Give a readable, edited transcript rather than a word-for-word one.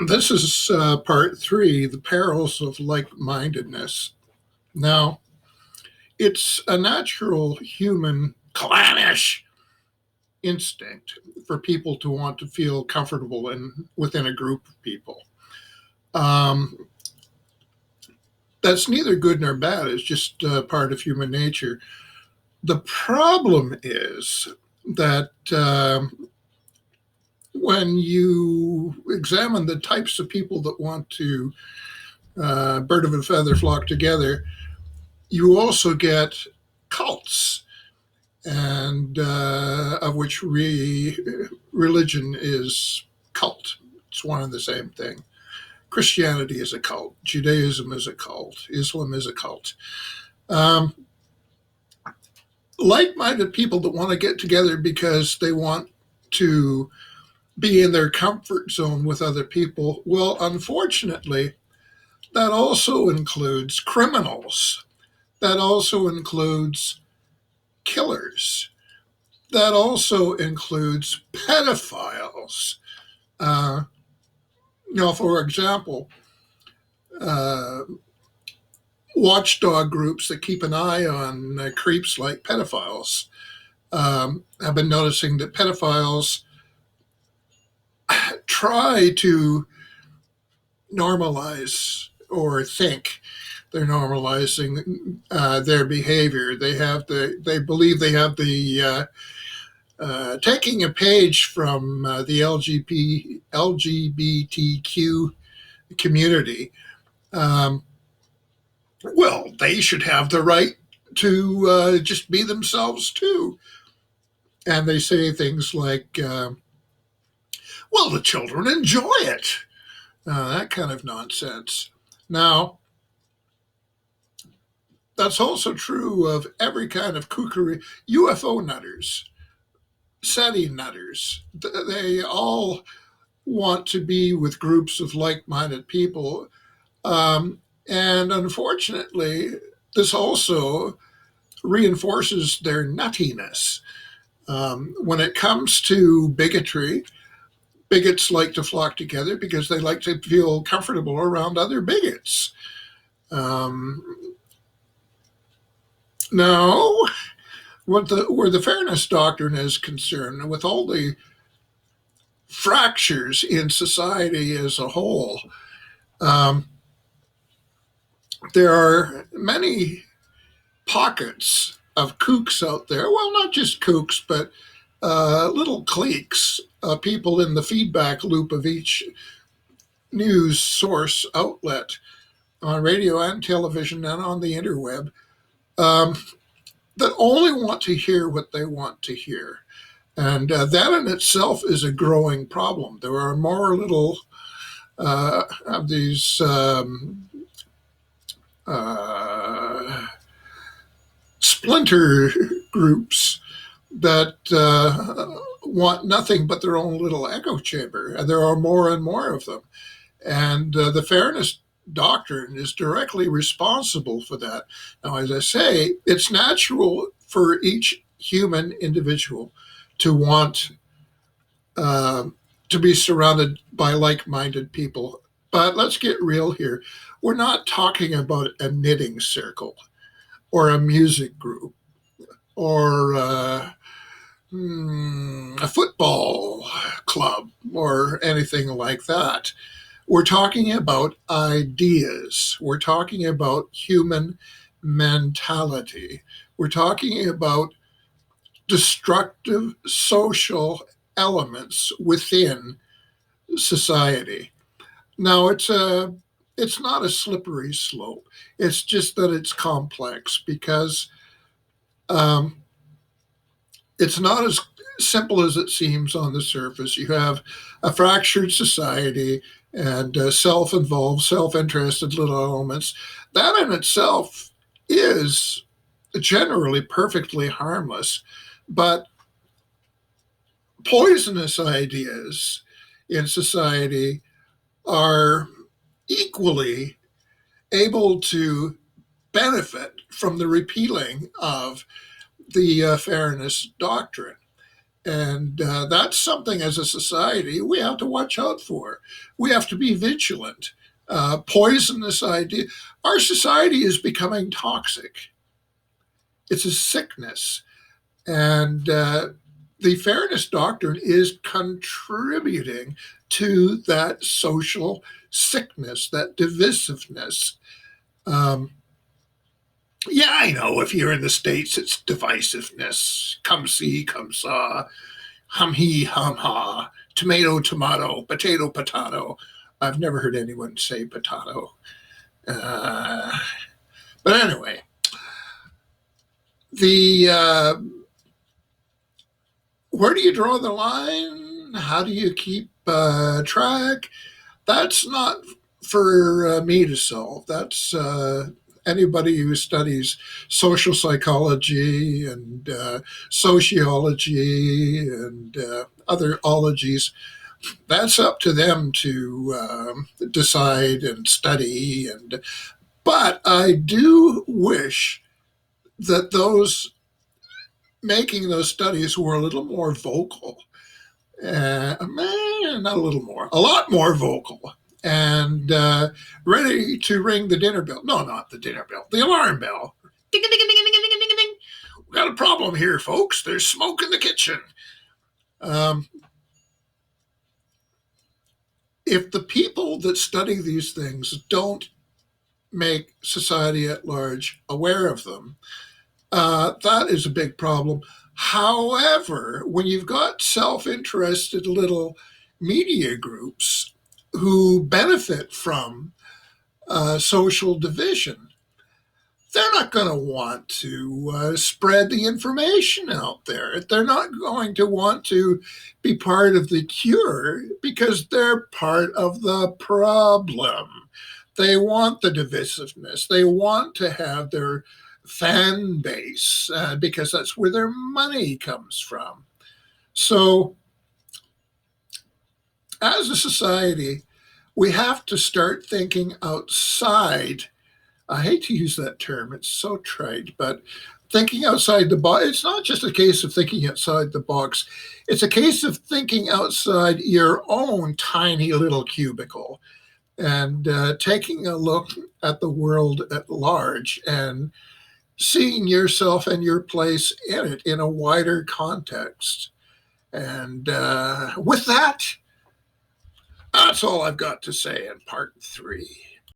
This is part three, the perils of like-mindedness. Now, it's a natural human clannish instinct for people to want to feel comfortable within a group of people. Um, that's neither good nor bad. It's just part of human nature. The problem is that when you examine the types of people that want to bird of a feather flock together, you also get cults, and of which religion is cult. It's one and the same thing. Christianity is a cult. Judaism is a cult. Islam is a cult. Um, Like-minded people that want to get together because they want to be in their comfort zone with other people. Well, unfortunately, that also includes criminals. That also includes killers. That also includes pedophiles. Uh, for example, uh, watchdog groups that keep an eye on creeps like pedophiles have been noticing that pedophiles try to normalize or think they're normalizing their behavior. They believe they have taking a page from the LGBTQ community. Um, well, they should have the right to just be themselves too. And they say things like, well, the children enjoy it. That kind of nonsense. Now, that's also true of every kind of kookery. UFO nutters, SETI nutters, they all want to be with groups of like-minded people. And unfortunately, this also reinforces their nuttiness. When it comes to bigotry, bigots like to flock together because they like to feel comfortable around other bigots. Um, Now, where the fairness doctrine is concerned, with all the fractures in society as a whole, um, there are many pockets of kooks out there. Well, not just kooks, but little cliques, people in the feedback loop of each news source outlet on radio and television and on the interweb, um, that only want to hear what they want to hear. And that in itself is a growing problem. There are more little of these uh, splinter groups that want nothing but their own little echo chamber. And there are more and more of them. And the fairness doctrine is directly responsible for that. Now, as I say, it's natural for each human individual to want uh, to be surrounded by like minded people. But let's get real here. We're not talking about a knitting circle or a music group or a football club or anything like that. We're talking about ideas. We're talking about human mentality. We're talking about destructive social elements within society. Now, it's not a slippery slope. It's just that it's complex because um, it's not as simple as it seems on the surface. You have a fractured society and self-involved, self-interested little elements. That in itself is generally perfectly harmless, but poisonous ideas in society are equally able to benefit from the repealing of the fairness doctrine. And that's something as a society we have to watch out for. We have to be vigilant. Poisonous idea. Our society is becoming toxic. It's a sickness. And the fairness doctrine is contributing to that social sickness, that divisiveness. Um, yeah, I know if you're in the States, it's divisiveness. Come see, come saw, hum he, hum ha, tomato, tomato, potato, potato. I've never heard anyone say potato. Uh, but anyway, the where do you draw the line? How do you keep track? That's not for me to solve. That's anybody who studies social psychology and sociology and other ologies. That's up to them to decide and study. And but I do wish that those making those studies were a little more vocal. Not a little more, a lot more vocal and ready to ring the dinner bell. No, not the dinner bell, the alarm bell. Ding, ding, ding, ding, ding, ding, ding, ding. We got a problem here, folks. There's smoke in the kitchen. Um, if the people that study these things don't make society at large aware of them, that is a big problem. However, when you've got self interested little media groups who benefit from social division, they're not going to want to spread the information out there. They're not going to want to be part of the cure because they're part of the problem. They want the divisiveness. They want to have their fan base because that's where their money comes from. So, as a society, we have to start thinking outside. I hate to use that term, it's so trite, but thinking outside the box, it's not just a case of thinking outside the box, it's a case of thinking outside your own tiny little cubicle and taking a look at the world at large and seeing yourself and your place in it in a wider context. And with that, that's all I've got to say in part 3.